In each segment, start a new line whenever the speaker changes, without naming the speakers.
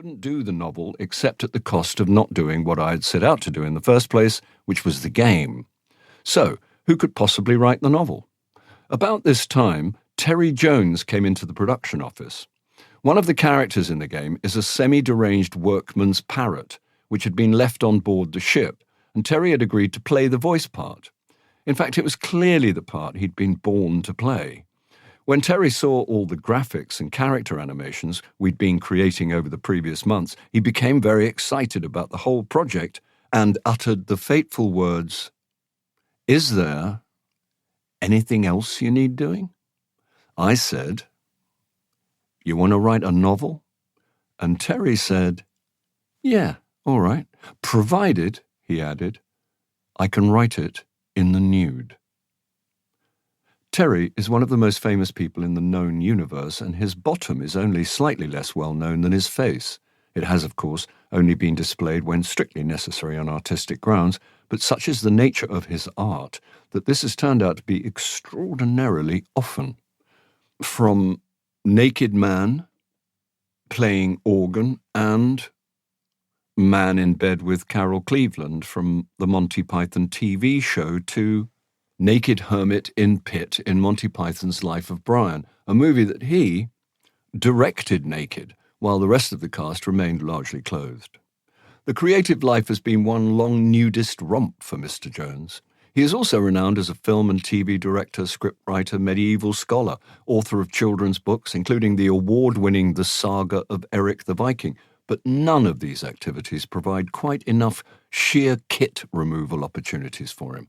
couldn't do the novel except at the cost of not doing what I had set out to do in the first place, which was the game. So, who could possibly write the novel? About this time, Terry Jones came into the production office. One of the characters in the game is a semi-deranged workman's parrot, which had been left on board the ship, and Terry had agreed to play the voice part. In fact, it was clearly the part he'd been born to play. When Terry saw all the graphics and character animations we'd been creating over the previous months, he became very excited about the whole project and uttered the fateful words, "Is there anything else you need doing?" I said, "You want to write a novel?" And Terry said, "Yeah, all right, provided," he added, "I can write it in the nude." Terry is one of the most famous people in the known universe, and his bottom is only slightly less well known than his face. It has, of course, only been displayed when strictly necessary on artistic grounds, but such is the nature of his art that this has turned out to be extraordinarily often. From naked man, playing organ, and man in bed with Carol Cleveland from the Monty Python TV show to naked hermit in pit in Monty Python's Life of Brian, a movie that he directed naked, while the rest of the cast remained largely clothed. The creative life has been one long nudist romp for Mr. Jones. He is also renowned as a film and TV director, scriptwriter, medieval scholar, author of children's books, including the award-winning The Saga of Eric the Viking, but none of these activities provide quite enough sheer kit removal opportunities for him.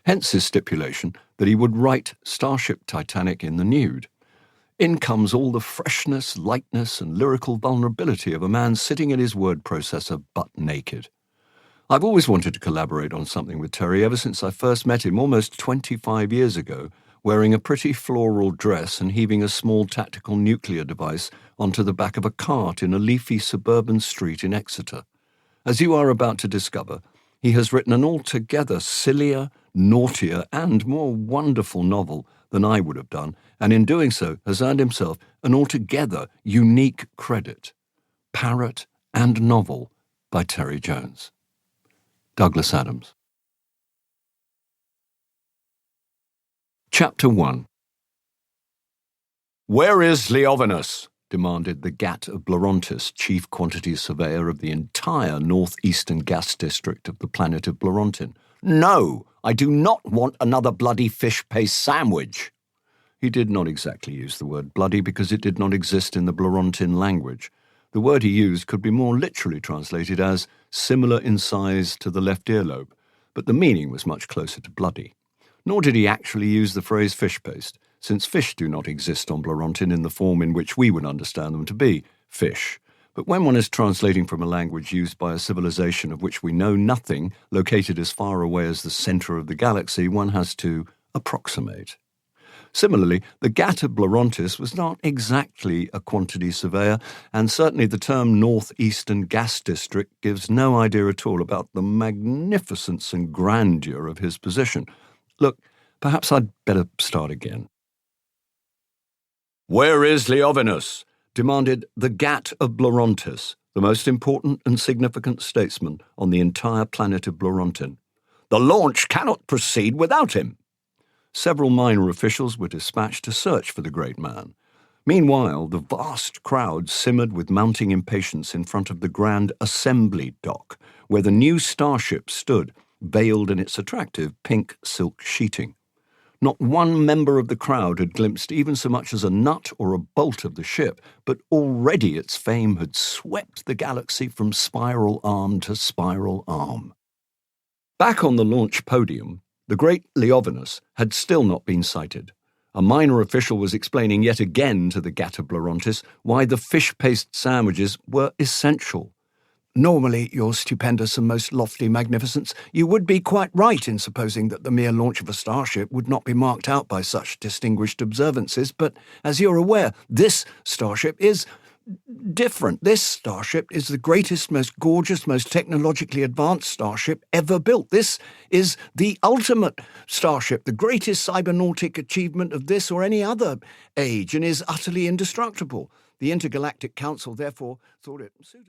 Hence his stipulation that he would write Starship Titanic in the nude. In comes all the freshness, lightness, and lyrical vulnerability of a man sitting in his word processor butt naked. I've always wanted to collaborate on something with Terry ever since I first met him almost 25 years ago, wearing a pretty floral dress and heaving a small tactical nuclear device onto the back of a cart in a leafy suburban street in Exeter. As you are about to discover, he has written an altogether sillier, naughtier, and more wonderful novel than I would have done, and in doing so has earned himself an altogether unique credit. Parrot and Novel by Terry Jones. Douglas Adams. Chapter 1. "Where is Leovinus?" demanded the Gat of Blorontis, chief quantity surveyor of the entire northeastern gas district of the planet of Blorontin. "No, I do not want another bloody fish paste sandwich." He did not exactly use the word bloody because it did not exist in the Blorontin language. The word he used could be more literally translated as similar in size to the left earlobe, but the meaning was much closer to bloody. Nor did he actually use the phrase fish paste, since fish do not exist on Blorontin in the form in which we would understand them to be, fish. But when one is translating from a language used by a civilization of which we know nothing, located as far away as the centre of the galaxy, one has to approximate. Similarly, the Gat of Blorontis was not exactly a quantity surveyor, and certainly the term Northeastern Gas District gives no idea at all about the magnificence and grandeur of his position. Look, perhaps I'd better start again. "Where is Leovinus?" demanded the Gat of Blorontis, the most important and significant statesman on the entire planet of Blorontin. "The launch cannot proceed without him." Several minor officials were dispatched to search for the great man. Meanwhile, the vast crowd simmered with mounting impatience in front of the Grand Assembly Dock, where the new starship stood, veiled in its attractive pink silk sheeting. Not one member of the crowd had glimpsed even so much as a nut or a bolt of the ship, but already its fame had swept the galaxy from spiral arm to spiral arm. Back on the launch podium, the great Leovinus had still not been sighted. A minor official was explaining yet again to the Gat of Blorontis why the fish paste sandwiches were essential. "Normally, your stupendous and most lofty magnificence, you would be quite right in supposing that the mere launch of a starship would not be marked out by such distinguished observances, but as you're aware, this starship is different. This starship is the greatest, most gorgeous, most technologically advanced starship ever built. This is the ultimate starship, the greatest cybernautic achievement of this or any other age, and is utterly indestructible. The Intergalactic Council, therefore, thought it suitable."